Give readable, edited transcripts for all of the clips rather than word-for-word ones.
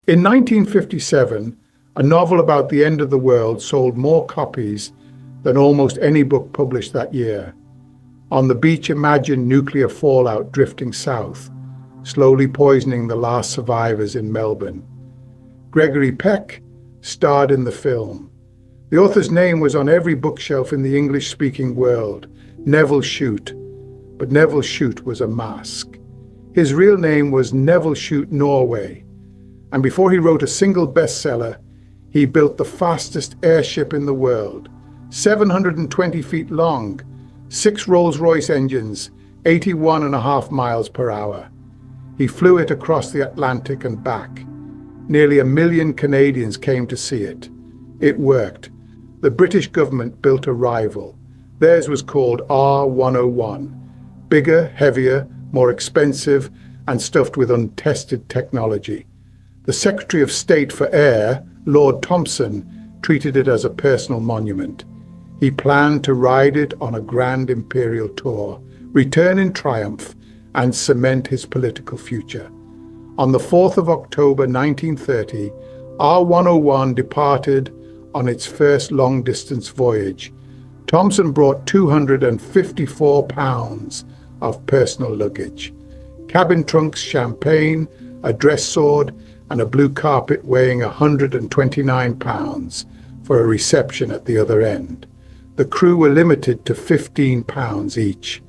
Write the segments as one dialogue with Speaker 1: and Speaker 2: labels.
Speaker 1: In 1957, a novel about the end of the world sold more copies than almost any book published that year. On the beach, imagine nuclear fallout drifting south, slowly poisoning the last survivors in Melbourne. Gregory Peck starred in the film. The author's name was on every bookshelf in the English-speaking world, Nevil Shute, but Nevil Shute was a mask. His real name was Nevil Shute Norway, and before he wrote a single bestseller, he built the fastest airship in the world, 720 feet long, 6 Rolls-Royce engines, 81.5 miles per hour. He flew it across the Atlantic and back. Nearly 1 million Canadians came to see it. It worked. The British government built a rival. Theirs was called R101. Bigger, heavier, more expensive, and stuffed with untested technology. The Secretary of State for Air, Lord Thomson, treated it as a personal monument. He planned to ride it on a grand imperial tour, return in triumph, and cement his political future. On the 4th of October 1930, R101 departed on its first long-distance voyage. Thomson brought 254 pounds of personal luggage. Cabin trunks, champagne, a dress sword, and a blue carpet weighing 129 pounds for a reception at the other end. The crew were limited to 15 pounds each.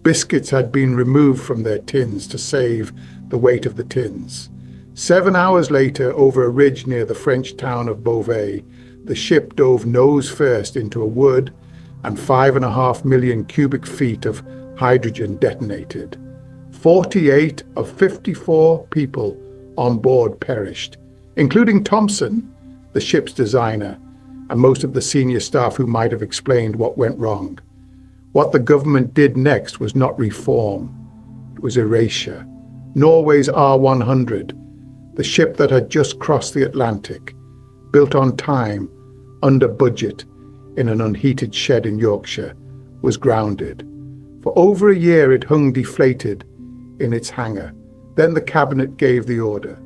Speaker 1: Biscuits had been removed from their tins to save the weight of the tins. 7 hours later, over a ridge near the French town of Beauvais, the ship dove nose first into a wood, and 5.5 million cubic feet of hydrogen detonated. 48 of 54 people on board perished, including Thomson, the ship's designer, and most of the senior staff who might have explained what went wrong. What the government did next was not reform, it was erasure. Norway's R100, the ship that had just crossed the Atlantic, built on time, under budget, in an unheated shed in Yorkshire, was grounded. For over a year it hung deflated in its hangar. Then the cabinet gave the order.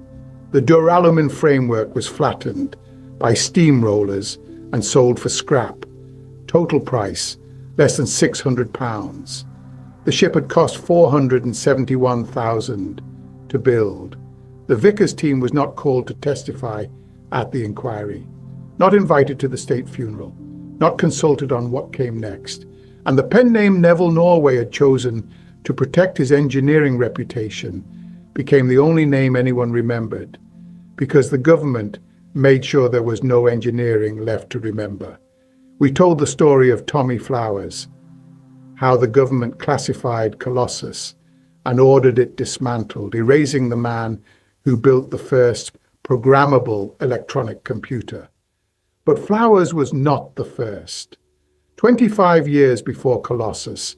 Speaker 1: The duralumin framework was flattened by steamrollers and sold for scrap. Total price, less than £600. The ship had cost $471,000 to build. The Vickers team was not called to testify at the inquiry, not invited to the state funeral, not consulted on what came next. And the pen name Nevil Norway had chosen to protect his engineering reputation became the only name anyone remembered, because the government made sure there was no engineering left to remember. We told the story of Tommy Flowers, how the government classified Colossus and ordered it dismantled, erasing the man who built the first programmable electronic computer. But Flowers was not the first. 25 years before Colossus,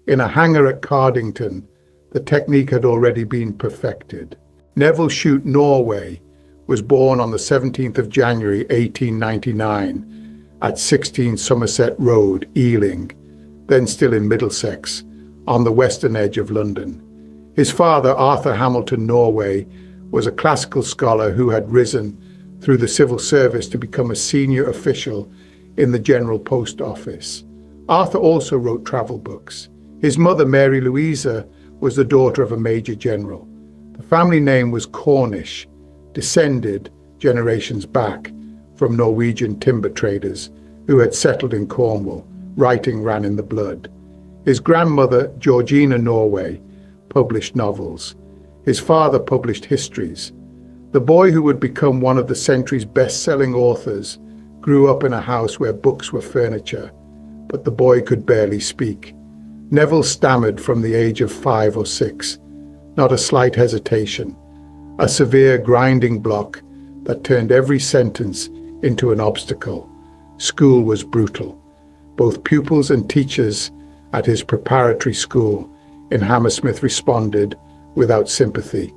Speaker 1: in a hangar at Cardington, the technique had already been perfected. Nevil Shute Norway was born on the 17th of January 1899 at 16 Somerset Road, Ealing, then still in Middlesex, on the western edge of London. His father, Arthur Hamilton Norway, was a classical scholar who had risen through the civil service to become a senior official in the General Post Office. Arthur also wrote travel books. His mother, Mary Louisa, was the daughter of a major general. The family name was Cornish, descended generations back from Norwegian timber traders who had settled in Cornwall. Writing ran in the blood. His grandmother, Georgina Norway, published novels. His father published histories. The boy who would become one of the century's best-selling authors grew up in a house where books were furniture, but the boy could barely speak. Nevil stammered from the age of 5 or 6, not a slight hesitation, a severe grinding block that turned every sentence into an obstacle. School was brutal. Both pupils and teachers at his preparatory school in Hammersmith responded without sympathy.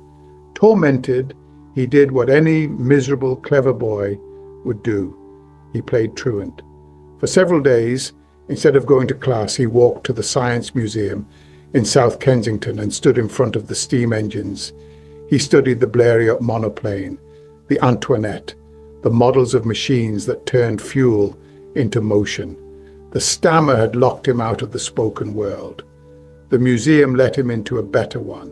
Speaker 1: Tormented, he did what any miserable, clever boy would do. He played truant. For several days, instead of going to class, he walked to the Science Museum in South Kensington and stood in front of the steam engines. He studied the Blériot monoplane, the Antoinette, the models of machines that turned fuel into motion. The Stammer had locked him out of the spoken world. The museum let him into a better one.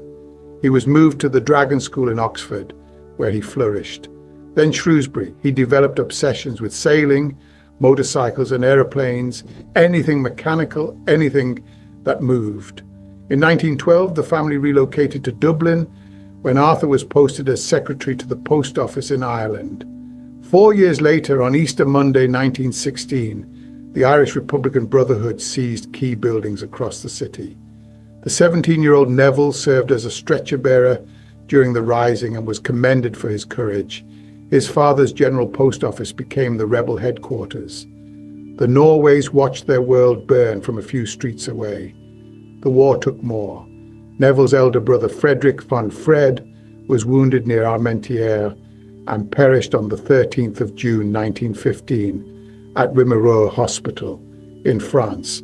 Speaker 1: He was moved to the Dragon School in Oxford, where he flourished. Then Shrewsbury. He developed obsessions with sailing, motorcycles and aeroplanes, anything mechanical, anything that moved. In 1912, the family relocated to Dublin, when Arthur was posted as secretary to the post office in Ireland. 4 years later, on Easter Monday 1916, the Irish Republican Brotherhood seized key buildings across the city. The 17-year-old Nevil served as a stretcher-bearer during the Rising and was commended for his courage. His father's General Post Office became the rebel headquarters. The Norways watched their world burn from a few streets away. The war took more. Nevil's elder brother Frederick von Fred was wounded near Armentières and perished on the 13th of June 1915 at Wimereux Hospital in France.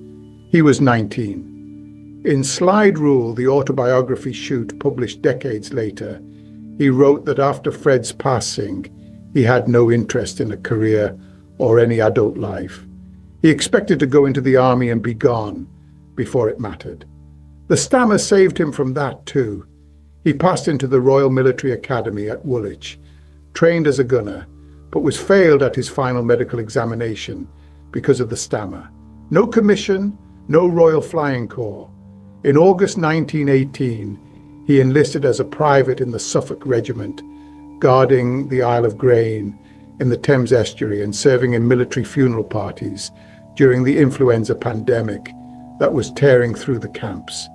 Speaker 1: He was 19. In Slide Rule, the autobiography Shute published decades later, he wrote that after Fred's passing, he had no interest in a career or any adult life. He expected to go into the army and be gone before it mattered. The Stammer saved him from that too. He passed into the Royal Military Academy at Woolwich, trained as a gunner, but was failed at his final medical examination because of the Stammer. No commission, no Royal Flying Corps. In August 1918, he enlisted as a private in the Suffolk Regiment, guarding the Isle of Grain in the Thames estuary and serving in military funeral parties during the influenza pandemic that was tearing through the camps.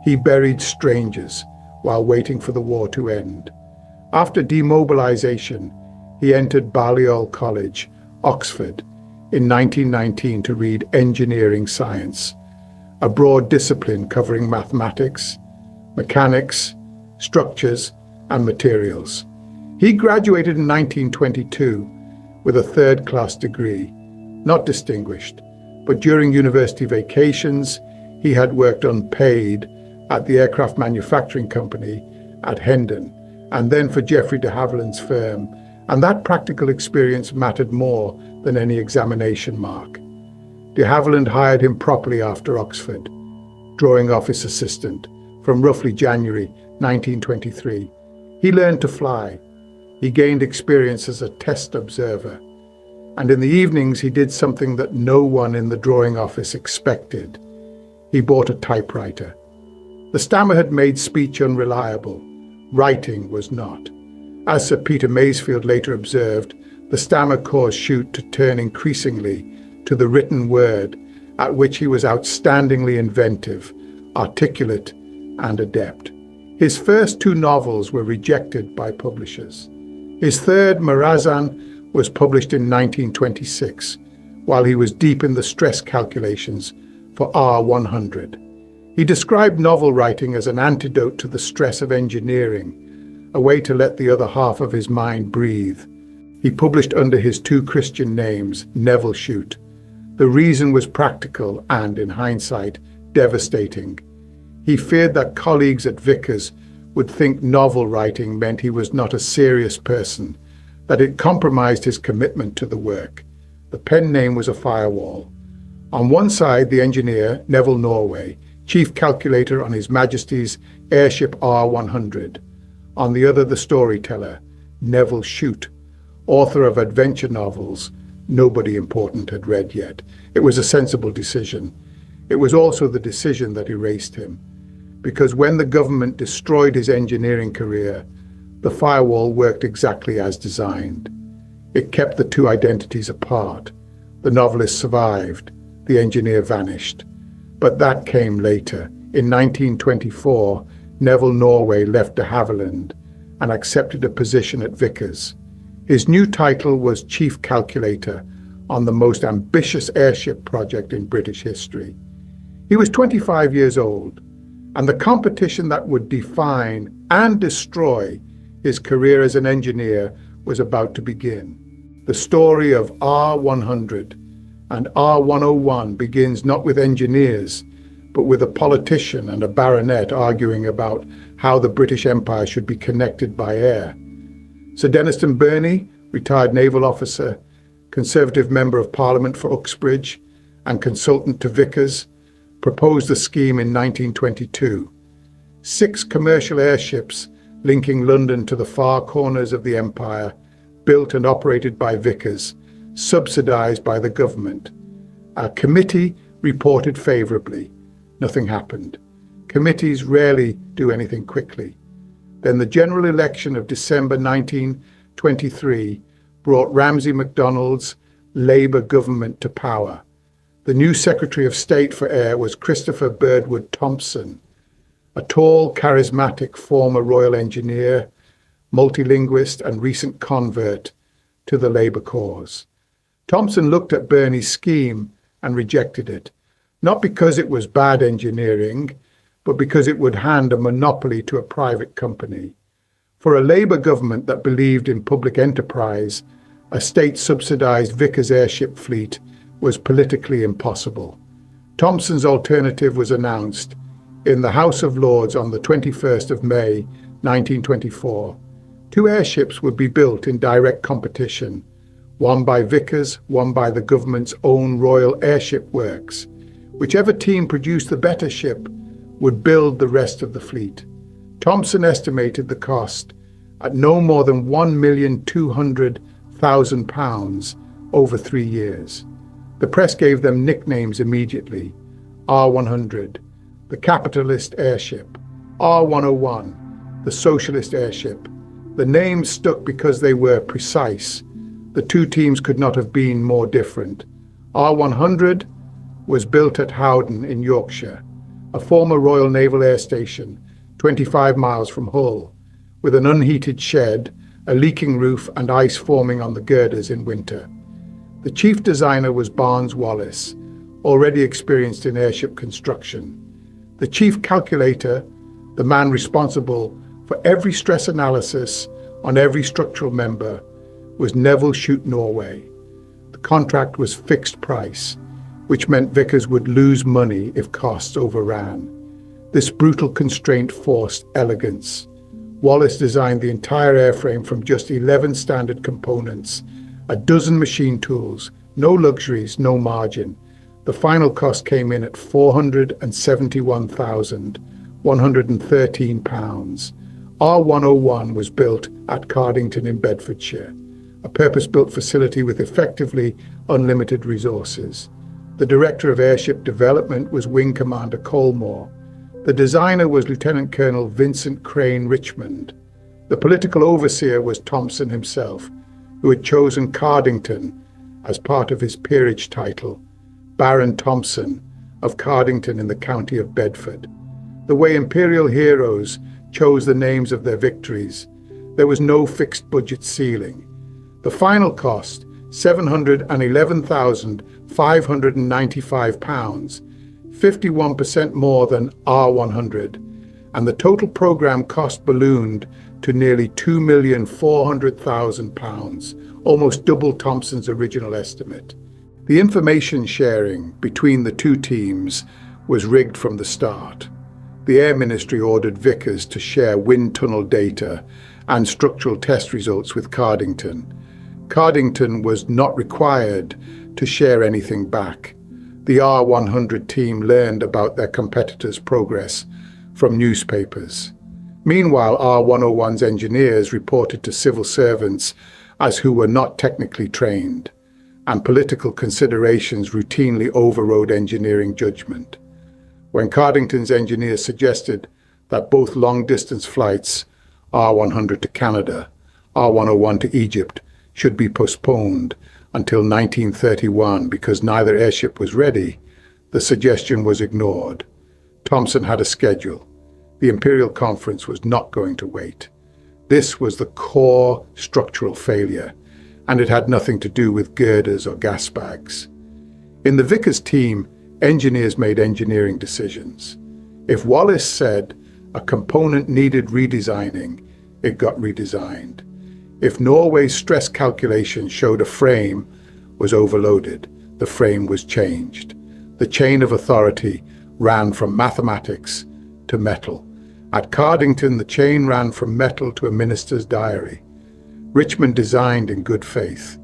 Speaker 1: He buried strangers while waiting for the war to end. After demobilization, he entered Balliol College, Oxford, in 1919 to read engineering science, a broad discipline covering mathematics, mechanics, structures, and materials. He graduated in 1922 with a third-class degree, not distinguished, but during university vacations, he had worked unpaid at the aircraft manufacturing company at Hendon, and then for Geoffrey de Havilland's firm, and that practical experience mattered more than any examination mark. De Havilland hired him properly after Oxford, drawing office assistant, from roughly January 1923. He learned to fly. He gained experience as a test observer. And in the evenings, he did something that no one in the drawing office expected. He bought a typewriter. The Stammer had made speech unreliable. Writing was not. As Sir Peter Masefield later observed, the Stammer caused Shute to turn increasingly to the written word, at which he was outstandingly inventive, articulate, and adept. His first two novels were rejected by publishers. His third, Marazan, was published in 1926, while he was deep in the stress calculations for R100. He described novel writing as an antidote to the stress of engineering, a way to let the other half of his mind breathe. He published under his two Christian names, Nevil Shute. The reason was practical and, in hindsight, devastating. He feared that colleagues at Vickers would think novel writing meant he was not a serious person, that it compromised his commitment to the work. The pen name was a firewall. On one side, the engineer, Nevil Norway, chief calculator on His Majesty's Airship R100. On the other, the storyteller, Nevil Shute, author of adventure novels nobody important had read yet. It was a sensible decision. It was also the decision that erased him, because when the government destroyed his engineering career, the firewall worked exactly as designed. It kept the two identities apart. The novelist survived, the engineer vanished. But that came later. In 1924, Nevil Norway left de Havilland and accepted a position at Vickers. His new title was Chief Calculator on the most ambitious airship project in British history. He was 25 years old, and the competition that would define and destroy his career as an engineer was about to begin. The story of R100 and R101 begins not with engineers, but with a politician and a baronet arguing about how the British Empire should be connected by air. Sir Denniston Burney, retired naval officer, Conservative Member of Parliament for Uxbridge and consultant to Vickers, proposed the scheme in 1922. 6 commercial airships linking London to the far corners of the empire, built and operated by Vickers, subsidised by the government. Our committee reported favourably. Nothing happened. Committees rarely do anything quickly. Then the general election of December 1923 brought Ramsay MacDonald's Labour government to power. The new Secretary of State for Air was Christopher Birdwood Thompson, a tall, charismatic former Royal Engineer, multilinguist and recent convert to the Labour cause. Thompson looked at Burney's scheme and rejected it, not because it was bad engineering, but because it would hand a monopoly to a private company. For a Labour government that believed in public enterprise, a state-subsidised Vickers airship fleet was politically impossible. Thompson's alternative was announced in the House of Lords on the 21st of May 1924. 2 airships would be built in direct competition, one by Vickers, one by the government's own Royal Airship Works. Whichever team produced the better ship would build the rest of the fleet. Thompson estimated the cost at no more than £1,200,000 over 3 years. The press gave them nicknames immediately: R100, the capitalist airship; R101, the socialist airship. The names stuck because they were precise. The 2 teams could not have been more different. R100 was built at Howden in Yorkshire, a former Royal Naval Air Station 25 miles from Hull, with an unheated shed, a leaking roof and ice forming on the girders in winter. The chief designer was Barnes Wallis, already experienced in airship construction. The chief calculator, the man responsible for every stress analysis on every structural member, was Nevil Shute Norway. The contract was fixed price, which meant Vickers would lose money if costs overran. This brutal constraint forced elegance. Wallis designed the entire airframe from just 11 standard components, a dozen machine tools, no luxuries, no margin. The final cost came in at £471,113. R101 was built at Cardington in Bedfordshire, a purpose-built facility with effectively unlimited resources. The director of airship development was Wing Commander Colmore. The designer was Lieutenant Colonel Vincent Crane Richmond. The political overseer was Thompson himself, who had chosen Cardington as part of his peerage title, Baron Thompson of Cardington in the county of Bedford. The way Imperial heroes chose the names of their victories, there was no fixed budget ceiling. The final cost, £711,595, 51% more than R100, and the total program cost ballooned to nearly £2,400,000, almost double Thompson's original estimate. The information sharing between the 2 teams was rigged from the start. The Air Ministry ordered Vickers to share wind tunnel data and structural test results with Cardington. Cardington was not required to share anything back. The R100 team learned about their competitors' progress from newspapers. Meanwhile, R101's engineers reported to civil servants as who were not technically trained, and political considerations routinely overrode engineering judgment. When Cardington's engineers suggested that both long-distance flights, R100 to Canada, R101 to Egypt, should be postponed until 1931 because neither airship was ready, the suggestion was ignored. Thompson had a schedule. The Imperial Conference was not going to wait. This was the core structural failure, and it had nothing to do with girders or gasbags. In the Vickers team, engineers made engineering decisions. If Wallis said a component needed redesigning, it got redesigned. If Norway's stress calculation showed a frame was overloaded, the frame was changed. The chain of authority ran from mathematics to metal. At Cardington, the chain ran from metal to a minister's diary. Richmond designed in good faith.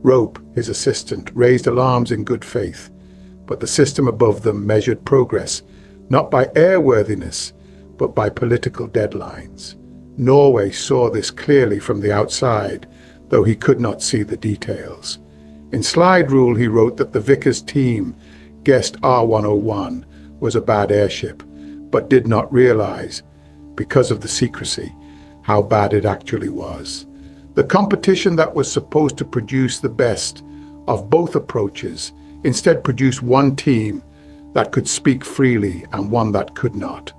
Speaker 1: Rope, his assistant, raised alarms in good faith, but the system above them measured progress, not by airworthiness, but by political deadlines. Norway saw this clearly from the outside, though he could not see the details. In slide rule, he wrote that the Vickers team guessed R101 was a bad airship, but did not realize, because of the secrecy, how bad it actually was. The competition that was supposed to produce the best of both approaches instead produced one team that could speak freely and one that could not.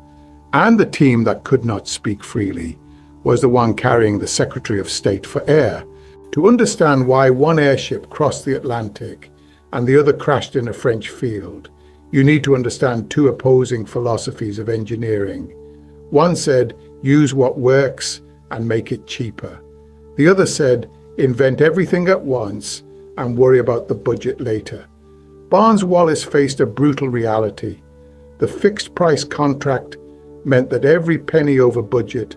Speaker 1: And the team that could not speak freely was the one carrying the Secretary of State for Air. To understand why one airship crossed the Atlantic and the other crashed in a French field, you need to understand two opposing philosophies of engineering. One said, use what works and make it cheaper. The other said, invent everything at once and worry about the budget later. Barnes-Wallis faced a brutal reality. The fixed-price contract meant that every penny over budget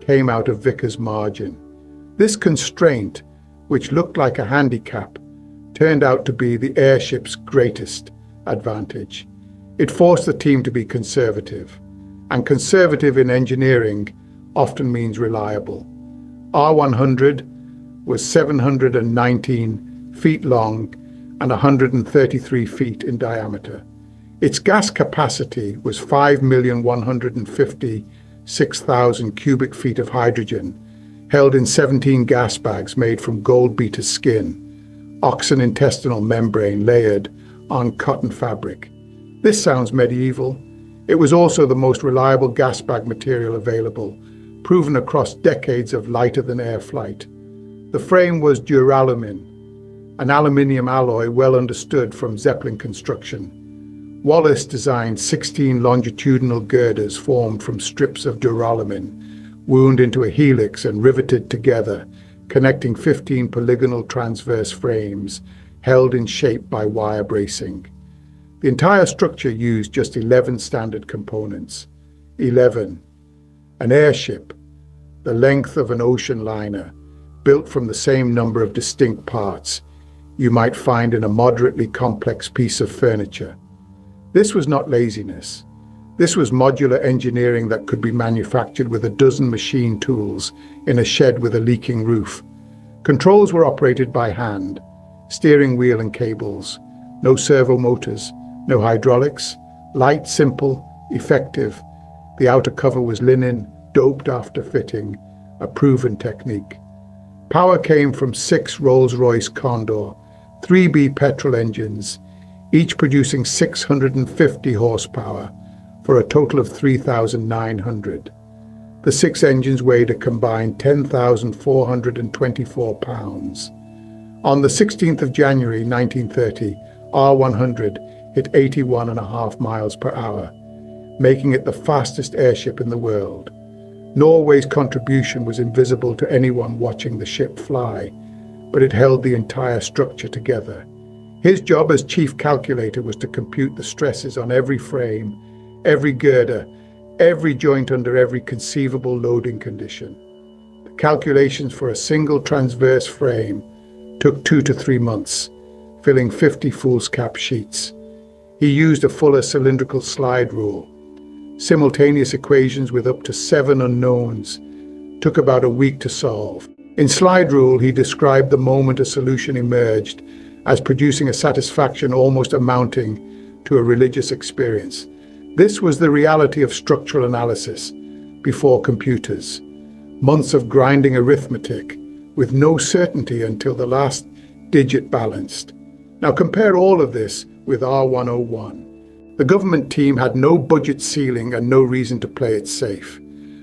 Speaker 1: came out of Vickers' margin. This constraint, which looked like a handicap, turned out to be the airship's greatest advantage. It forced the team to be conservative, and conservative in engineering often means reliable. R100 was 719 feet long and 133 feet in diameter. Its gas capacity was 5,156,000 cubic feet of hydrogen, held in 17 gas bags made from gold beater skin, oxen intestinal membrane layered on cotton fabric. This sounds medieval. It was also the most reliable gas bag material available, proven across decades of lighter-than-air flight. The frame was duralumin, an aluminium alloy well understood from Zeppelin construction. Wallis designed 16 longitudinal girders formed from strips of duralumin, wound into a helix and riveted together, connecting 15 polygonal transverse frames held in shape by wire bracing. The entire structure used just 11 standard components. 11. An airship, the length of an ocean liner, built from the same number of distinct parts you might find in a moderately complex piece of furniture. This was not laziness. This was modular engineering that could be manufactured with a dozen machine tools in a shed with a leaking roof. Controls were operated by hand, steering wheel and cables, no servo motors, no hydraulics, light, simple, effective. The outer cover was linen, doped after fitting, a proven technique. Power came from 6 Rolls-Royce Condor, 3B petrol engines, each producing 650 horsepower for a total of 3,900. The 6 engines weighed a combined 10,424 pounds. On the 16th of January 1930, R100 hit 81.5 miles per hour, making it the fastest airship in the world. Norway's contribution was invisible to anyone watching the ship fly, but it held the entire structure together. His job as chief calculator was to compute the stresses on every frame, every girder, every joint under every conceivable loading condition. The calculations for a single transverse frame took 2 to 3 months, filling 50 foolscap sheets. He used a fuller cylindrical slide rule. Simultaneous equations with up to 7 unknowns took about a week to solve. In slide rule, he described the moment a solution emerged as producing a satisfaction almost amounting to a religious experience. This was the reality of structural analysis before computers. Months of grinding arithmetic with no certainty until the last digit balanced. Now compare all of this with R101. The government team had no budget ceiling and no reason to play it safe.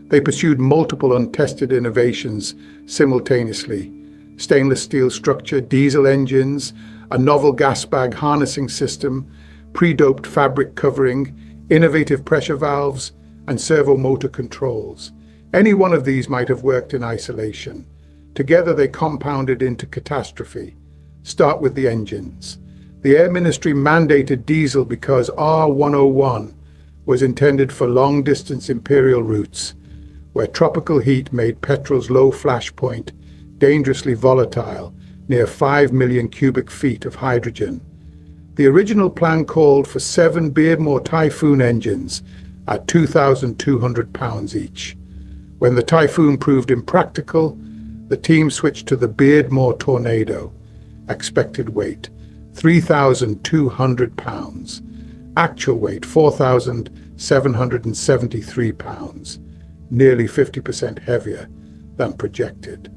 Speaker 1: They pursued multiple untested innovations simultaneously. Stainless steel structure, diesel engines, a novel gas bag harnessing system, pre-doped fabric covering, innovative pressure valves, and servo motor controls. Any one of these might have worked in isolation. Together they compounded into catastrophe. Start with the engines. The Air Ministry mandated diesel because R101 was intended for long-distance Imperial routes, where tropical heat made petrol's low flash point dangerously volatile, near 5 million cubic feet of hydrogen. The original plan called for 7 Beardmore Typhoon engines at 2,200 pounds each. When the Typhoon proved impractical, the team switched to the Beardmore Tornado. Expected weight, 3,200 pounds. Actual weight, 4,773 pounds, nearly 50% heavier than projected.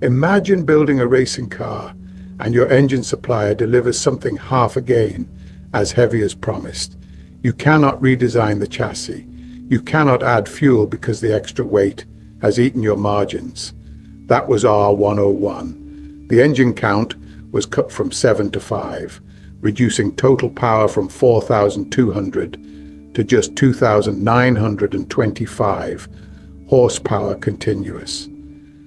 Speaker 1: Imagine building a racing car and your engine supplier delivers something half again as heavy as promised. You cannot redesign the chassis. You cannot add fuel because the extra weight has eaten your margins. That was R101. The engine count was cut from 7 to 5, reducing total power from 4,200 to just 2,925 horsepower continuous.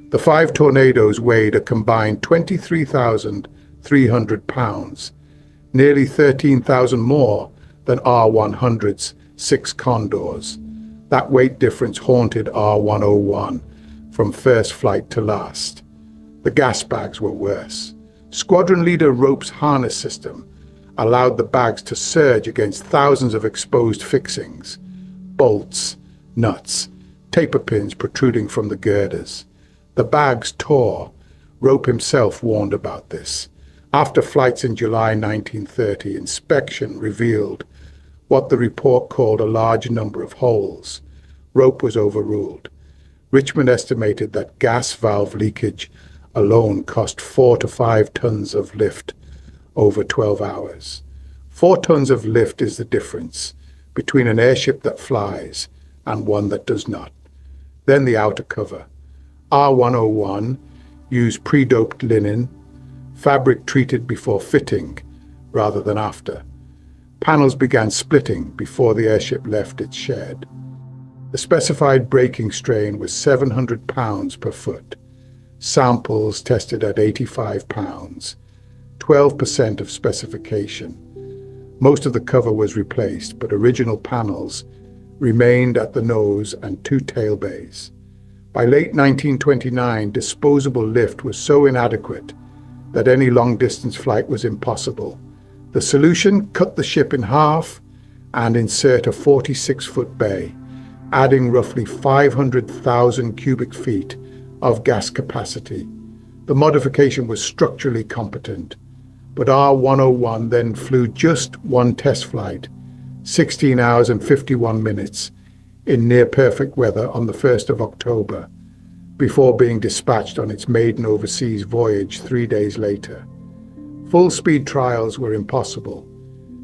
Speaker 1: The 5 tornadoes weighed a combined 23,300 pounds, nearly 13,000 more than R100's 6 Condors. That weight difference haunted R101 from first flight to last. The Gasbags were worse. Squadron leader Rope's harness system allowed the bags to surge against thousands of exposed fixings, bolts, nuts, taper pins protruding from the girders. The bags tore. Rope himself warned about this. After flights in July 1930, inspection revealed what the report called a large number of holes. Rope was overruled. Richmond estimated that gas valve leakage alone cost 4 to 5 tons of lift over 12 hours. 4 tons of lift is the difference between an airship that flies and one that does not. Then the outer cover. R101 used pre-doped linen, fabric treated before fitting rather than after. Panels began splitting before the airship left its shed. The specified braking strain was 700 pounds per foot. Samples tested at 85 pounds, 12% of specification. Most of the cover was replaced, but original panels remained at the nose and 2 tail bays. By late 1929, disposable lift was so inadequate that any long-distance flight was impossible. The solution: cut the ship in half and insert a 46-foot bay, adding roughly 500,000 cubic feet of gas capacity. The modification was structurally competent, but R101 then flew just one test flight, 16 hours and 51 minutes, in near-perfect weather on the 1st of October, before being dispatched on its maiden overseas voyage 3 days later. Full-speed trials were impossible.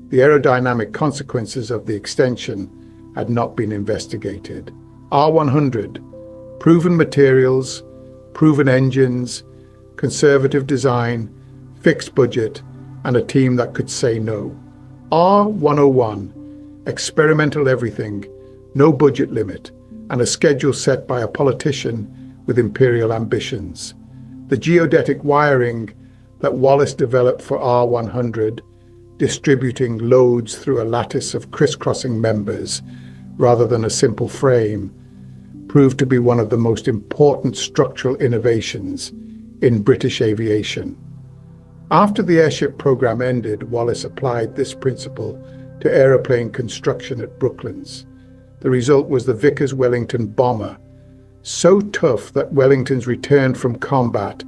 Speaker 1: The aerodynamic consequences of the extension had not been investigated. R100, proven materials, proven engines, conservative design, fixed budget, and a team that could say no. R101, experimental everything, no budget limit, and a schedule set by a politician with imperial ambitions. The geodetic wiring that Wallace developed for R100, distributing loads through a lattice of crisscrossing members rather than a simple frame, proved to be one of the most important structural innovations in British aviation. After the airship program ended, Wallace applied this principle to aeroplane construction at Brooklands. The result was the Vickers Wellington bomber, so tough that Wellingtons returned from combat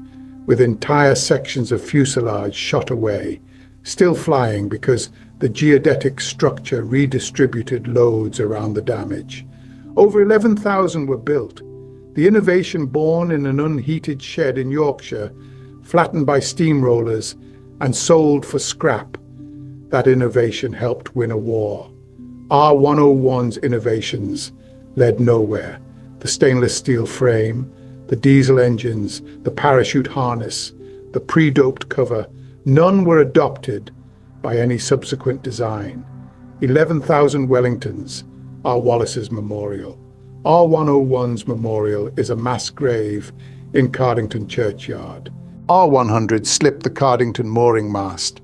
Speaker 1: with entire sections of fuselage shot away, still flying because the geodetic structure redistributed loads around the damage. Over 11,000 were built. The innovation, born in an unheated shed in Yorkshire, flattened by steamrollers and sold for scrap. That innovation helped win a war. R101's innovations led nowhere. The stainless steel frame, the diesel engines, the parachute harness, the pre-doped cover, none were adopted by any subsequent design. 11,000 Wellingtons are Wallace's memorial. R101's memorial is a mass grave in Cardington churchyard. R100 slipped the Cardington mooring mast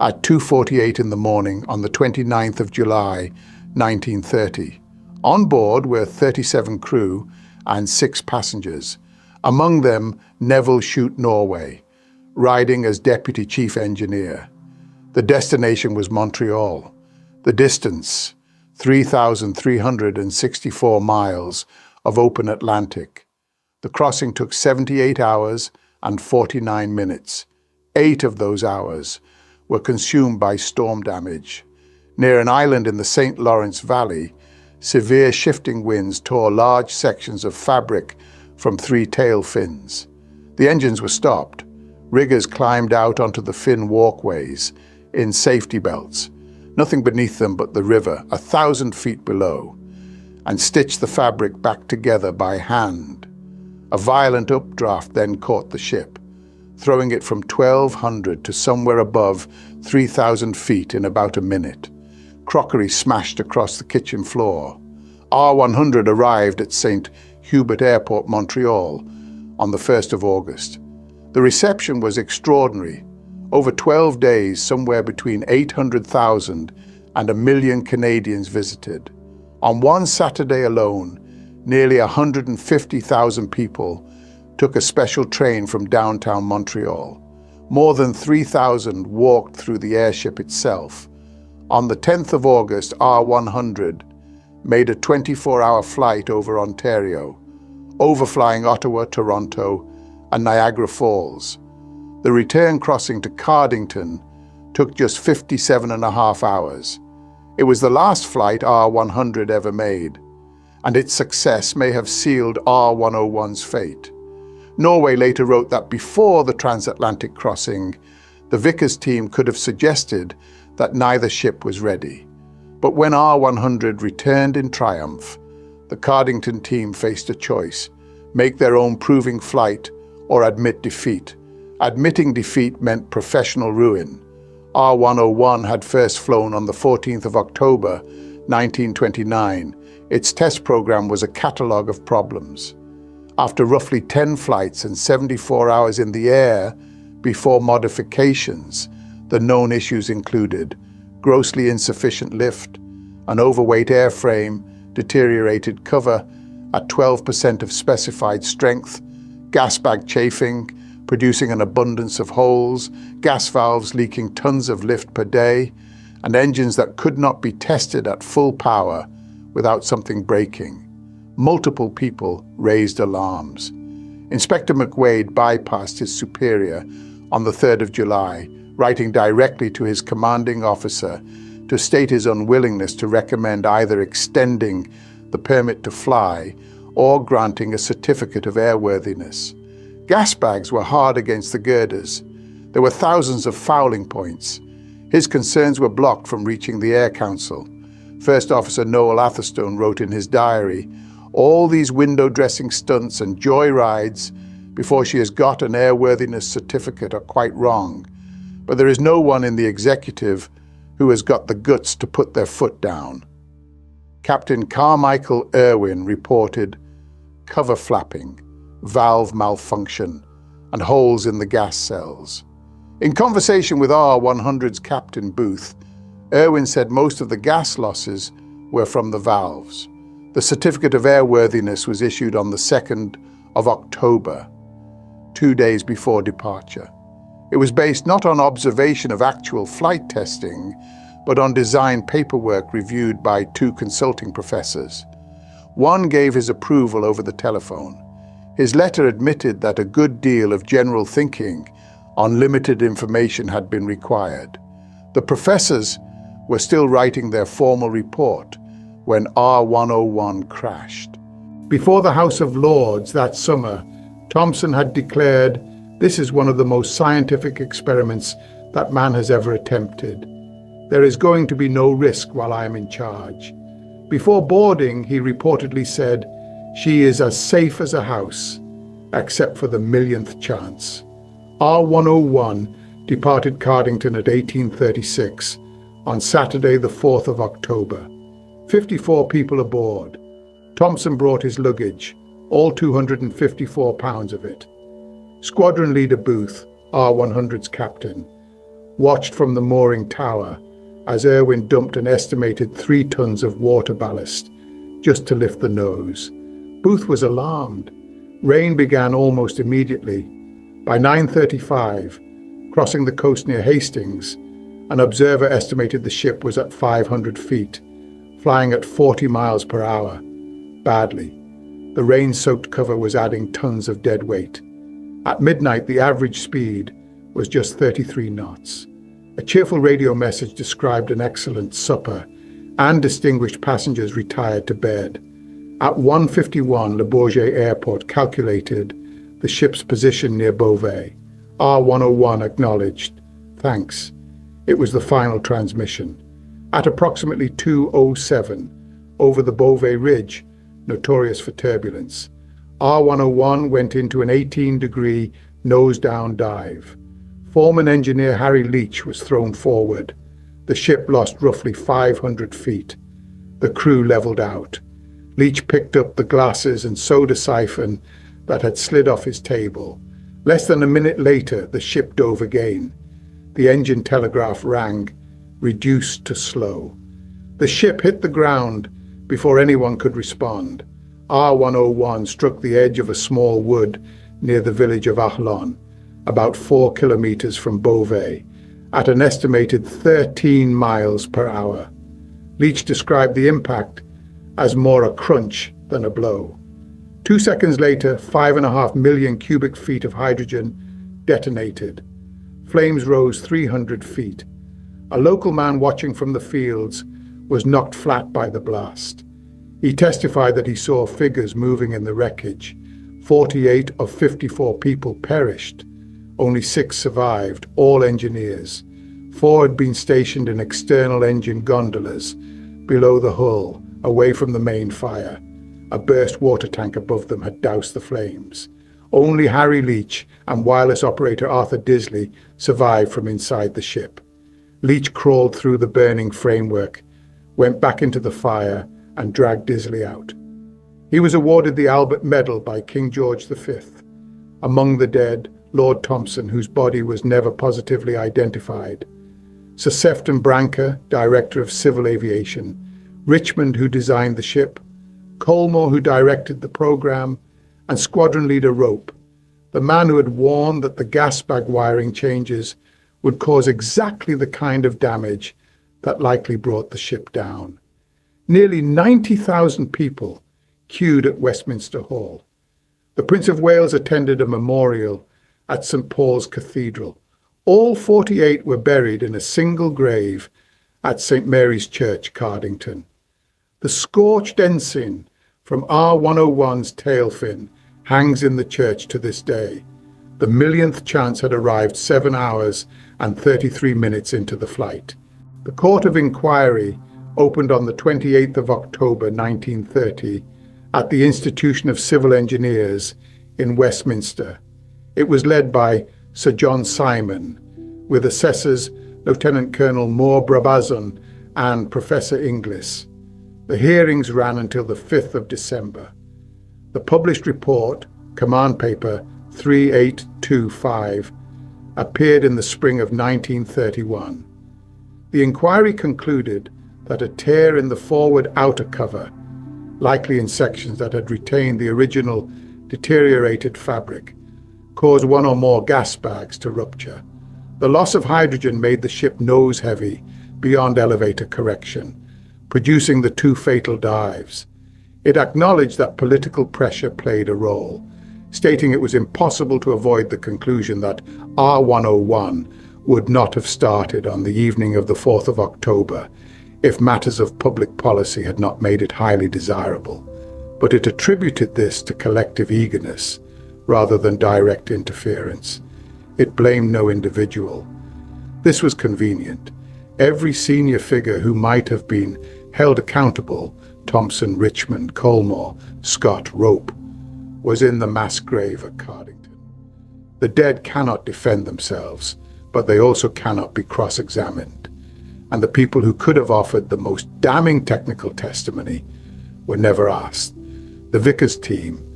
Speaker 1: at 2:48 in the morning on the 29th of July, 1930. On board were 37 crew and 6 passengers. Among them, Nevil Shute Norway, riding as Deputy Chief Engineer. The destination was Montreal. The distance, 3,364 miles of open Atlantic. The crossing took 78 hours and 49 minutes. 8 of those hours were consumed by storm damage. Near an island in the St. Lawrence Valley, severe shifting winds tore large sections of fabric from 3 tail fins. The engines were stopped. Riggers climbed out onto the fin walkways in safety belts, nothing beneath them but the river, 1,000 feet below, and stitched the fabric back together by hand. A violent updraft then caught the ship, throwing it from 1,200 to somewhere above 3,000 feet in about a minute. Crockery smashed across the kitchen floor. R100 arrived at St. Hubert Airport, Montreal, on the 1st of August. The reception was extraordinary. Over 12 days, somewhere between 800,000 and 1 million Canadians visited. On one Saturday alone, nearly 150,000 people took a special train from downtown Montreal. More than 3,000 walked through the airship itself. On the 10th of August, R100 made a 24-hour flight over Ontario, overflying Ottawa, Toronto, and Niagara Falls. The return crossing to Cardington took just 57.5 hours. It was the last flight R100 ever made, and its success may have sealed R101's fate. Norway later wrote that before the transatlantic crossing, the Vickers team could have suggested that neither ship was ready. But when R100 returned in triumph, the Cardington team faced a choice: make their own proving flight or admit defeat. Admitting defeat meant professional ruin. R101 had first flown on the 14th of October, 1929. Its test program was a catalogue of problems. After roughly 10 flights and 74 hours in the air before modifications, the known issues included grossly insufficient lift, an overweight airframe, deteriorated cover at 12% of specified strength, gasbag chafing, producing an abundance of holes, gas valves leaking tons of lift per day, and engines that could not be tested at full power without something breaking. Multiple people raised alarms. Inspector McWade bypassed his superior on the 3rd of July, writing directly to his commanding officer to state his unwillingness to recommend either extending the permit to fly or granting a certificate of airworthiness. Gasbags were hard against the girders. There were thousands of fouling points. His concerns were blocked from reaching the Air Council. First Officer Noel Atherstone wrote in his diary, "All these window dressing stunts and joy rides before she has got an airworthiness certificate are quite wrong, but there is no one in the executive who has got the guts to put their foot down." Captain Carmichael Irwin reported cover flapping, valve malfunction, and holes in the gas cells. In conversation with R100's Captain Booth, Irwin said most of the gas losses were from the valves. The certificate of airworthiness was issued on the 2nd of October, 2 days before departure. It was based not on observation of actual flight testing, but on design paperwork reviewed by 2 consulting professors. One gave his approval over the telephone. His letter admitted that a good deal of general thinking on limited information had been required. The professors were still writing their formal report when R101 crashed. Before the House of Lords that summer, Thomson had declared, "This is one of the most scientific experiments that man has ever attempted. There is going to be no risk while I am in charge." Before boarding, he reportedly said, "She is as safe as a house, except for the millionth chance." R101 departed Cardington at 1836 on Saturday the 4th of October. 54 people aboard. Thomson brought his luggage, all 254 pounds of it. Squadron Leader Booth, R100's captain, watched from the mooring tower as Irwin dumped an estimated 3 tons of water ballast just to lift the nose. Booth was alarmed. Rain began almost immediately. By 9:35, crossing the coast near Hastings, an observer estimated the ship was at 500 feet, flying at 40 miles per hour. Badly. The rain-soaked cover was adding tons of dead weight. At midnight, the average speed was just 33 knots. A cheerful radio message described an excellent supper, and distinguished passengers retired to bed. At 1:51, Le Bourget Airport calculated the ship's position near Beauvais. R101 acknowledged. Thanks. It was the final transmission. At approximately 2:07, over the Beauvais Ridge, notorious for turbulence, R101 went into an 18-degree nose-down dive. Foreman engineer Harry Leach was thrown forward. The ship lost roughly 500 feet. The crew leveled out. Leach picked up the glasses and soda siphon that had slid off his table. Less than a minute later, the ship dove again. The engine telegraph rang, reduced to slow. The ship hit the ground before anyone could respond. R101 struck the edge of a small wood near the village of Ahlon, about 4 kilometers from Beauvais, at an estimated 13 miles per hour. Leach described the impact as more a crunch than a blow. 2 seconds later, 5.5 million cubic feet of hydrogen detonated. Flames rose 300 feet. A local man watching from the fields was knocked flat by the blast. He testified that he saw figures moving in the wreckage. 48 of 54 people perished. Only 6 survived, all engineers. 4 had been stationed in external engine gondolas below the hull, away from the main fire. A burst water tank above them had doused the flames. Only Harry Leach and wireless operator Arthur Disley survived from inside the ship. Leach crawled through the burning framework, went back into the fire, and dragged Disley out. He was awarded the Albert Medal by King George V. Among the dead, Lord Thompson, whose body was never positively identified. Sir Sefton Branca, Director of Civil Aviation. Richmond, who designed the ship. Colmore, who directed the program. And Squadron Leader Rope, the man who had warned that the gasbag wiring changes would cause exactly the kind of damage that likely brought the ship down. Nearly 90,000 people queued at Westminster Hall. The Prince of Wales attended a memorial at St. Paul's Cathedral. All 48 were buried in a single grave at St. Mary's Church, Cardington. The scorched ensign from R101's tail fin hangs in the church to this day. The millionth chance had arrived 7 hours and 33 minutes into the flight. The Court of Inquiry opened on the 28th of October 1930 at the Institution of Civil Engineers in Westminster. It was led by Sir John Simon, with assessors Lieutenant Colonel Moore Brabazon and Professor Inglis. The hearings ran until the 5th of December. The published report, Command Paper 3825, appeared in the spring of 1931. The inquiry concluded that a tear in the forward outer cover, likely in sections that had retained the original deteriorated fabric, caused one or more gas bags to rupture. The loss of hydrogen made the ship nose-heavy beyond elevator correction, producing the 2 fatal dives. It acknowledged that political pressure played a role, stating it was impossible to avoid the conclusion that R101 would not have started on the evening of the 4th of October if matters of public policy had not made it highly desirable. But it attributed this to collective eagerness rather than direct interference. It blamed no individual. This was convenient. Every senior figure who might have been held accountable, Thompson, Richmond, Colmore, Scott, Rope, was in the mass grave at Cardington. The dead cannot defend themselves, but they also cannot be cross-examined. And the people who could have offered the most damning technical testimony were never asked. The Vickers team,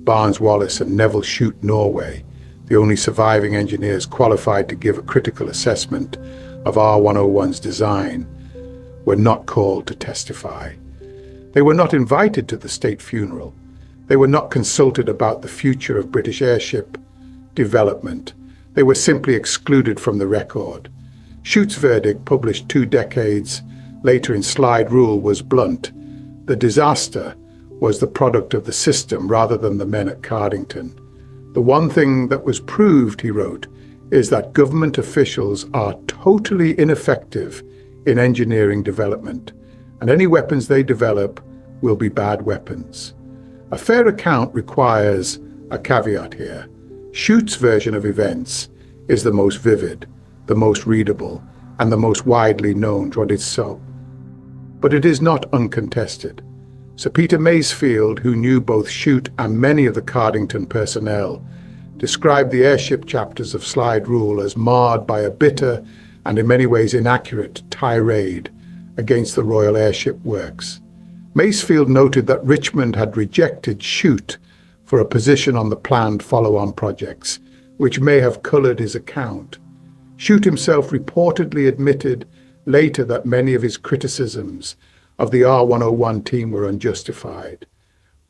Speaker 1: Barnes Wallis and Nevil Shute Norway, the only surviving engineers qualified to give a critical assessment of R101's design, were not called to testify. They were not invited to the state funeral. They were not consulted about the future of British airship development. They were simply excluded from the record. Shute's verdict, published 2 decades later in Slide Rule, was blunt. The disaster was the product of the system rather than the men at Cardington. The one thing that was proved, he wrote, is that government officials are totally ineffective in engineering development, and any weapons they develop will be bad weapons. A fair account requires a caveat here. Shute's version of events is the most vivid, the most readable, and the most widely known, what is so. But it is not uncontested. Sir Peter Masefield, who knew both Shute and many of the Cardington personnel, described the airship chapters of Slide Rule as marred by a bitter and in many ways inaccurate tirade against the Royal Airship Works. Masefield noted that Richmond had rejected Shute for a position on the planned follow-on projects, which may have coloured his account. Shute himself reportedly admitted later that many of his criticisms of the R101 team were unjustified.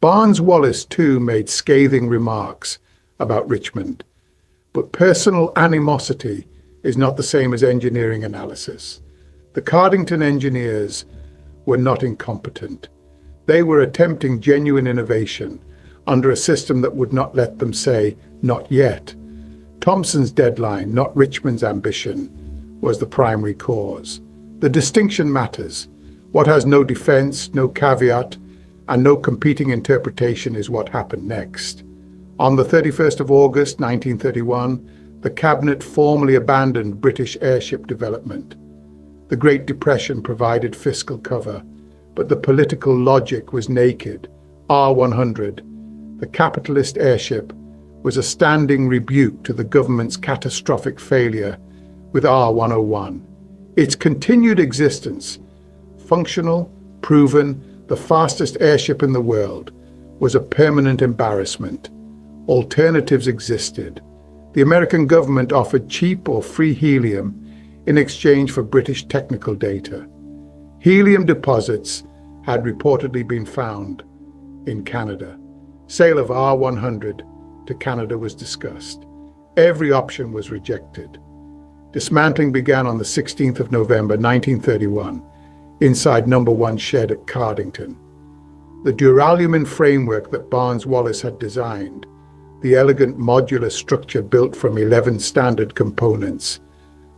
Speaker 1: Barnes-Wallis, too, made scathing remarks about Richmond. But personal animosity is not the same as engineering analysis. The Cardington engineers were not incompetent. They were attempting genuine innovation under a system that would not let them say, "not yet." Thomson's deadline, not Richmond's ambition, was the primary cause. The distinction matters. What has no defense, no caveat, and no competing interpretation is what happened next. On the 31st of August 1931, the Cabinet formally abandoned British airship development. The Great Depression provided fiscal cover, but the political logic was naked. R100, the capitalist airship, was a standing rebuke to the government's catastrophic failure with R101. Its continued existence, functional, proven, the fastest airship in the world, was a permanent embarrassment. Alternatives existed. The American government offered cheap or free helium in exchange for British technical data. Helium deposits had reportedly been found in Canada. Sale of R100 to Canada was discussed. Every option was rejected. Dismantling began on the 16th of November 1931 inside number 1 shed at Cardington. The duralumin framework that Barnes-Wallis had designed, the elegant modular structure built from 11 standard components,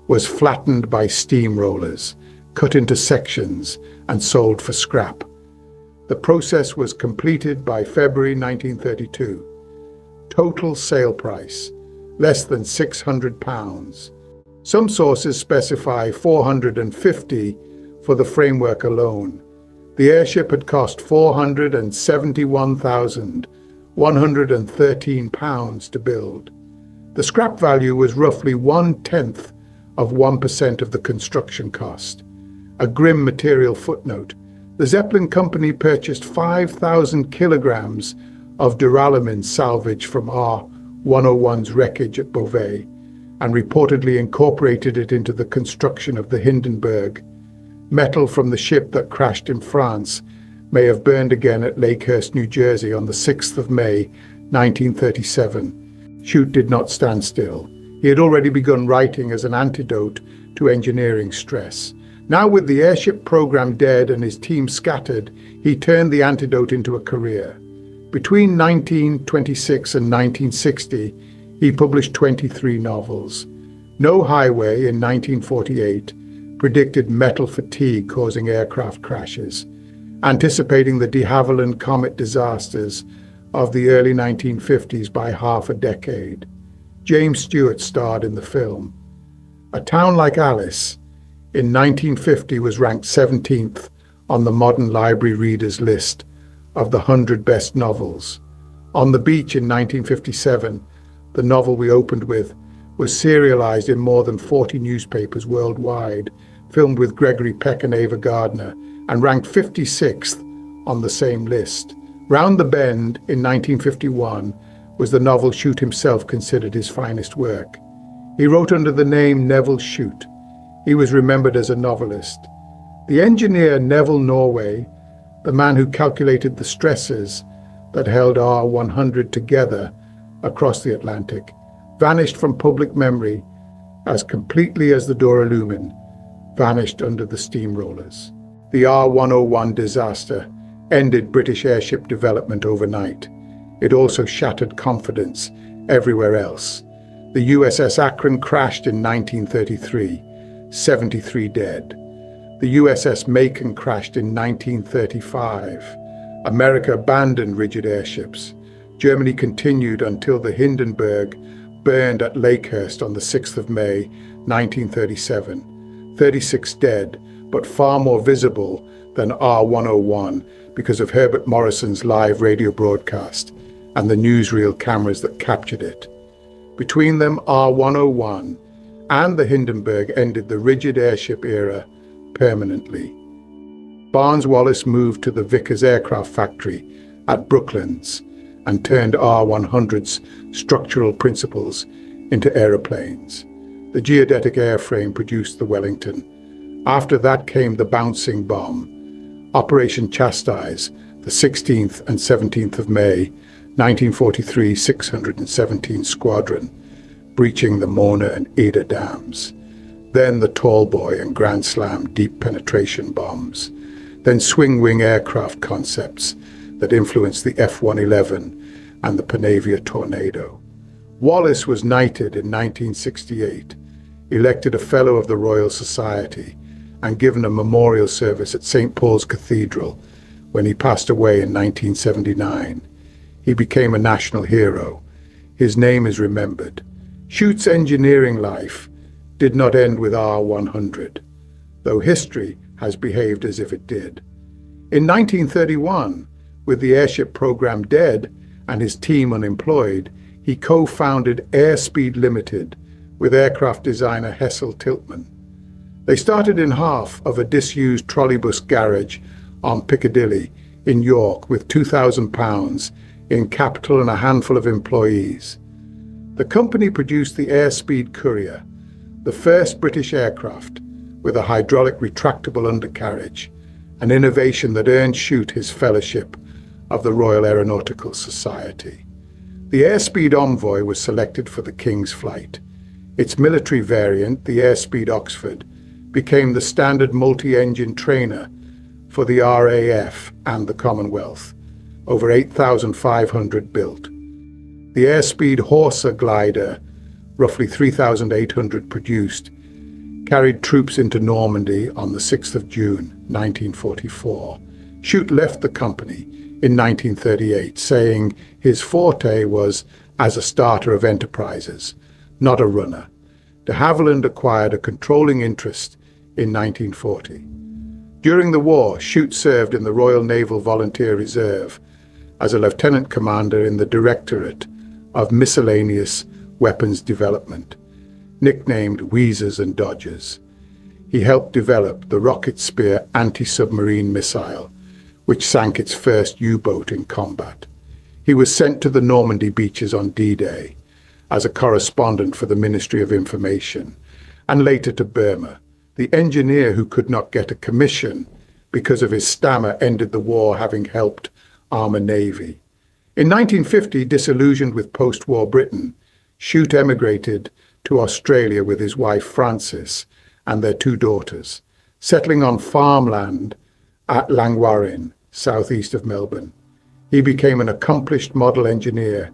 Speaker 1: was flattened by steamrollers, cut into sections and sold for scrap. The process was completed by February 1932. Total sale price, less than £600. Some sources specify $450 for the framework alone. The airship had cost £471,113 to build. The scrap value was roughly 1/10 of 1% of the construction cost. A grim material footnote: the Zeppelin Company purchased 5,000 kilograms of duralumin salvage from R101's wreckage at Beauvais and reportedly incorporated it into the construction of the Hindenburg. Metal from the ship that crashed in France may have burned again at Lakehurst, New Jersey on the 6th of May, 1937. Shute did not stand still. He had already begun writing as an antidote to engineering stress. Now, with the airship program dead and his team scattered, he turned the antidote into a career. Between 1926 and 1960, he published 23 novels. No Highway in 1948 predicted metal fatigue causing aircraft crashes, anticipating the de Havilland Comet disasters of the early 1950s by half a decade. James Stewart starred in the film. A Town Like Alice in 1950 was ranked 17th on the Modern Library Readers list of the 100 best novels. On the Beach in 1957, the novel we opened with, was serialized in more than 40 newspapers worldwide, filmed with Gregory Peck and Ava Gardner, and ranked 56th on the same list. Round the Bend in 1951 was the novel Shute himself considered his finest work. He wrote under the name Nevil Shute. He was remembered as a novelist. The engineer Nevil Norway, the man who calculated the stresses that held R100 together across the Atlantic vanished from public memory as completely as the Duralumin vanished under the steamrollers. The R101 disaster ended British airship development overnight. It also shattered confidence everywhere else. The USS Akron crashed in 1933, 73 dead. The USS Macon crashed in 1935. America abandoned rigid airships. Germany continued until the Hindenburg burned at Lakehurst on the 6th of May, 1937. 36 dead, but far more visible than R101 because of Herbert Morrison's live radio broadcast and the newsreel cameras that captured it. Between them, R101 and the Hindenburg ended the rigid airship era permanently. Barnes-Wallis moved to the Vickers Aircraft Factory at Brooklands and turned R100's structural principles into aeroplanes. The geodetic airframe produced the Wellington. After that came the bouncing bomb, Operation Chastise, the 16th and 17th of May, 1943 617 Squadron, breaching the Mona and Ada dams. Then the Tall Boy and Grand Slam deep penetration bombs. Then swing-wing aircraft concepts that influenced the F-111 and the Panavia Tornado. Wallis was knighted in 1968, elected a Fellow of the Royal Society, and given a memorial service at St. Paul's Cathedral when he passed away in 1979. He became a national hero. His name is remembered. Shute's engineering life did not end with R100, though history has behaved as if it did. In 1931, with the airship program dead and his team unemployed, he co-founded Airspeed Limited with aircraft designer Hessel Tiltman. They started in half of a disused trolleybus garage on Piccadilly in York with £2,000 in capital and a handful of employees. The company produced the Airspeed Courier, the first British aircraft with a hydraulic retractable undercarriage, an innovation that earned Shute his fellowship of the Royal Aeronautical Society. The Airspeed Envoy was selected for the King's flight. Its military variant, the Airspeed Oxford, became the standard multi-engine trainer for the RAF and the Commonwealth, over 8,500 built. The Airspeed Horsa glider, roughly 3,800 produced, carried troops into Normandy on the 6th of June, 1944. Shute left the company in 1938, saying his forte was as a starter of enterprises, not a runner. De Havilland acquired a controlling interest in 1940. During the war, Shute served in the Royal Naval Volunteer Reserve as a lieutenant commander in the Directorate of Miscellaneous Weapons Development, nicknamed Wheezers and Dodgers. He helped develop the Rocket Spear anti-submarine missile, which sank its first U-boat in combat. He was sent to the Normandy beaches on D-Day as a correspondent for the Ministry of Information, and later to Burma. The engineer who could not get a commission because of his stammer ended the war, having helped arm a navy. In 1950, disillusioned with post-war Britain, Shute emigrated to Australia with his wife Frances and their 2 daughters, settling on farmland at Langwarrin, southeast of Melbourne. He became an accomplished model engineer.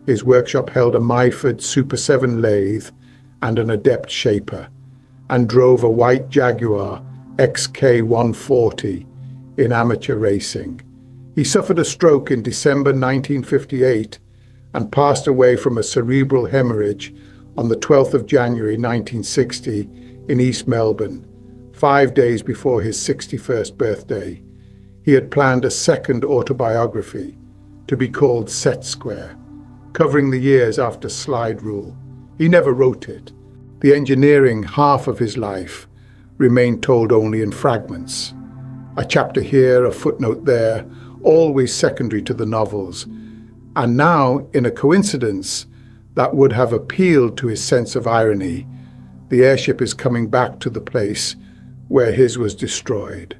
Speaker 1: His workshop held a Myford Super 7 lathe and an adept shaper, and drove a white Jaguar XK140 in amateur racing. He suffered a stroke in December 1958 and passed away from a cerebral hemorrhage on the 12th of January 1960 in East Melbourne, 5 days before his 61st birthday. He had planned a second autobiography to be called Set Square, covering the years after Slide Rule. He never wrote it. The engineering half of his life remained told only in fragments. A chapter here, a footnote there, always secondary to the novels. And now, in a coincidence that would have appealed to his sense of irony, the airship is coming back to the place where his was destroyed.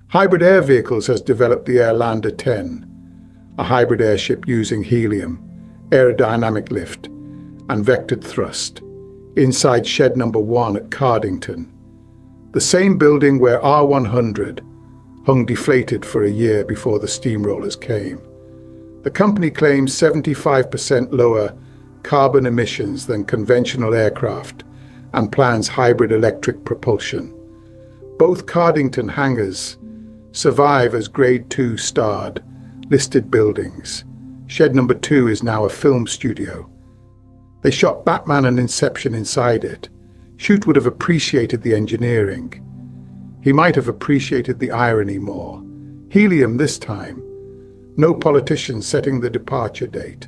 Speaker 1: Hybrid Air Vehicles has developed the Airlander 10, a hybrid airship using helium, aerodynamic lift, and vectored thrust, inside shed number 1 at Cardington, the same building where R100 hung deflated for a year before the steamrollers came. The company claims 75% lower carbon emissions than conventional aircraft and plans hybrid electric propulsion. Both Cardington hangars survive as Grade 2 starred, listed buildings. Shed number 2 is now a film studio. They shot Batman and Inception inside it. Shute would have appreciated the engineering. He might have appreciated the irony more. Helium this time. No politician setting the departure date.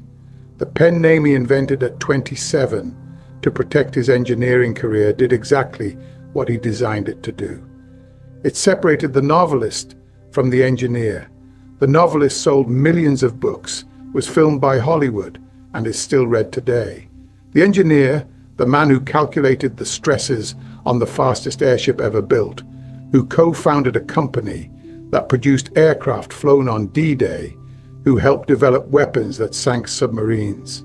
Speaker 1: The pen name he invented at 27 to protect his engineering career did exactly what he designed it to do. It separated the novelist from the engineer. The novelist sold millions of books, was filmed by Hollywood, and is still read today. The engineer, the man who calculated the stresses on the fastest airship ever built, who co-founded a company that produced aircraft flown on D-Day, who helped develop weapons that sank submarines.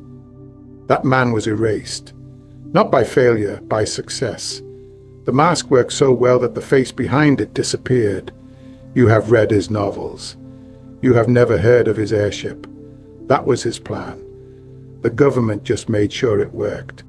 Speaker 1: That man was erased. Not by failure, by success. The mask worked so well that the face behind it disappeared. You have read his novels. You have never heard of his airship. That was his plan. The government just made sure it worked.